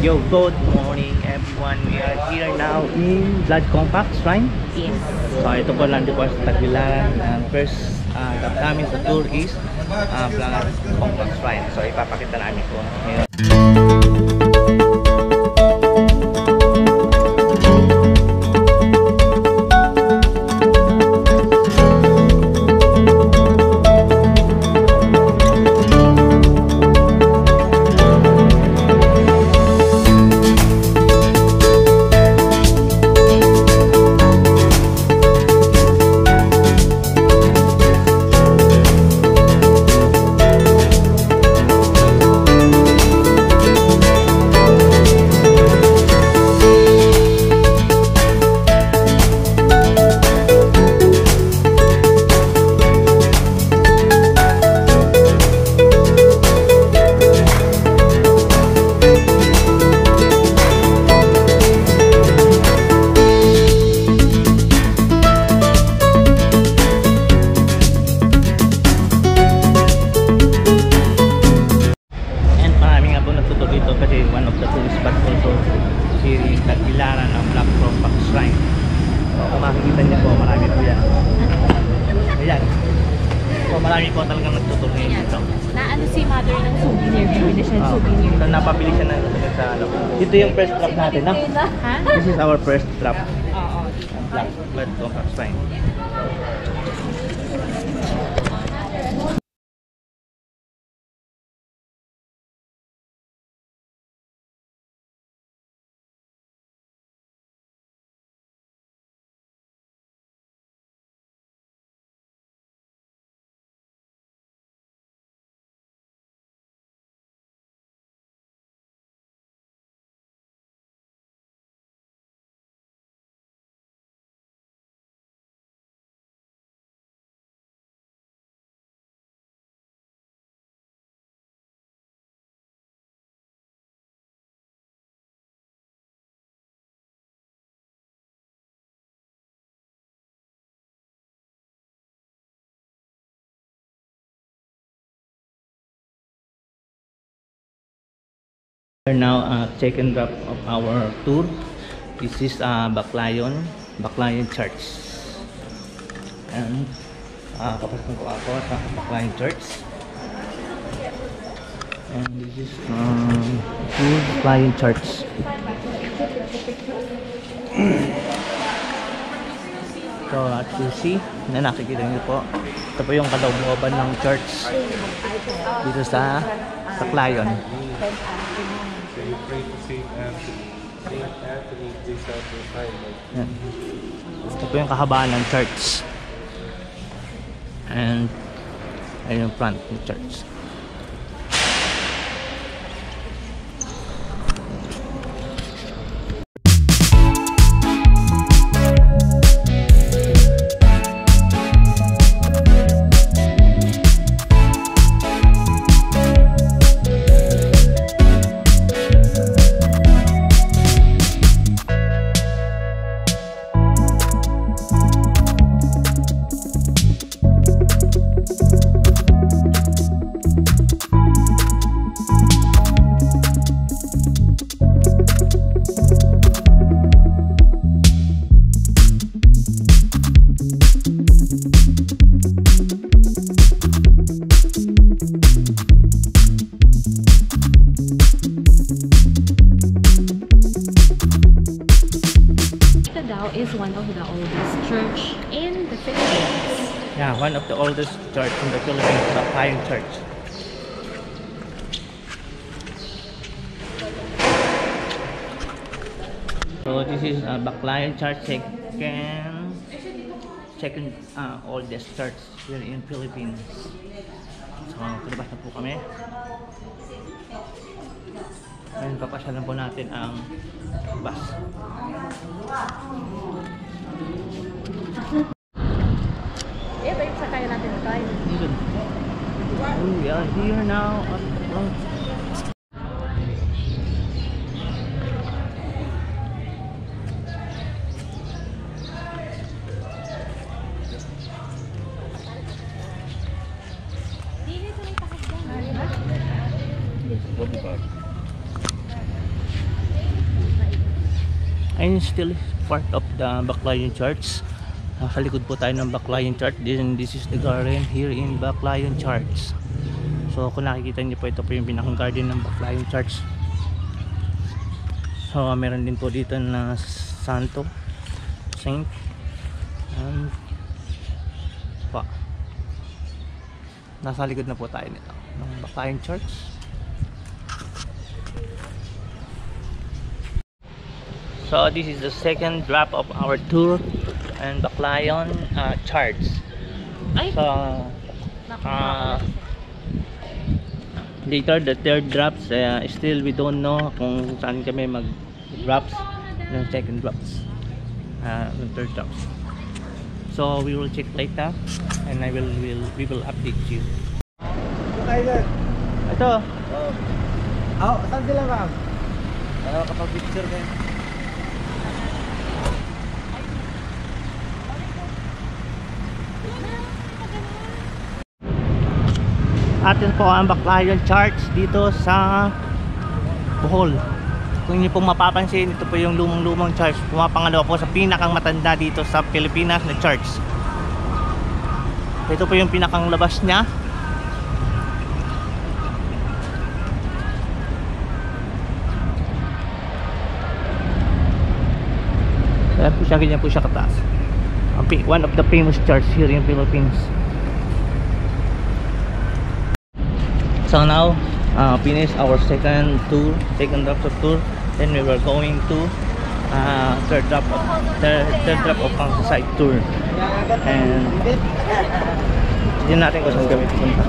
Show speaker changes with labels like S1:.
S1: Yo, good morning everyone. We are here now in Blood Compact Shrine.
S2: Yes.
S1: So ito po lang po sa Tagbilaran. First stop namin sa tour is Blood Compact Shrine. So ipapakita namin po ngayon. Tagbilaran ang Blood Compact Shrine. So, kung makikita niyo po, marami po yan. Ayan. So, marami po talagang nagtutur ngayon dito.
S2: Naano si mother ng souvenir. Bibili siya ng souvenir.
S1: So, napabili siya na sa ano. Dito yung first drop natin, ha?
S2: Ha?
S1: This is our first drop.
S2: Oo.
S1: Blood Compact Shrine. We are now at second drop of our tour. This is Baclayon Church. And papasok ko ako sa Baclayon Church. And this is Baclayon Church. So as you see, na nakikita niyo po, ito po yung kalooban ng church dito sa Baclayon.
S3: You pray to Saint Anthony. Saint Anthony, please help me find
S1: Yan. Ito po yung kahabaan ng church. And ayun yung front ng church.
S2: Is one of the oldest church in the Philippines.
S1: Yeah, one of the oldest church in the Philippines, Baclayon Church. So this is Baclayon Church, second oldest church here in Philippines. So tulabas na po kami. Ngayon papasyalan po natin ang bus.
S2: Babe, sakay natin tayo.
S1: We are here now at
S3: We'll be back.
S1: is still part of the Baclayon Church. Sa likod po tayo ng Baclayon Church. This is the garden here in Baclayon Church. So kung nakikita niyo po, ito po yung pinakang garden ng Baclayon Church. So meron din po dito na Santo Saint and pa. Nasa likod na po tayo nito ng Baclayon Church. So this is the second drop of our tour and Baclayon Church. So later the third drops, still we don't know kung saan kami mag drops ng second drops, the third drops. So we will check later and we will update you. Ito.
S4: Saan sila, ma'am? Kapag picture kayo.
S1: Atin po ang Baclayon Church dito sa Bohol. Kung niyo pong mapapansin, ito po yung lumang church. Pumapangalawa po sa pinakang matanda dito sa Pilipinas na church. Ito po yung pinakang labas niya. Kaya po siya, ganyan po siya kataas. One of the famous church here in Philippines. So now finish our second drop of tour. Then we were going to third drop of countryside tour. And hindi natin kung saan kami pupunta.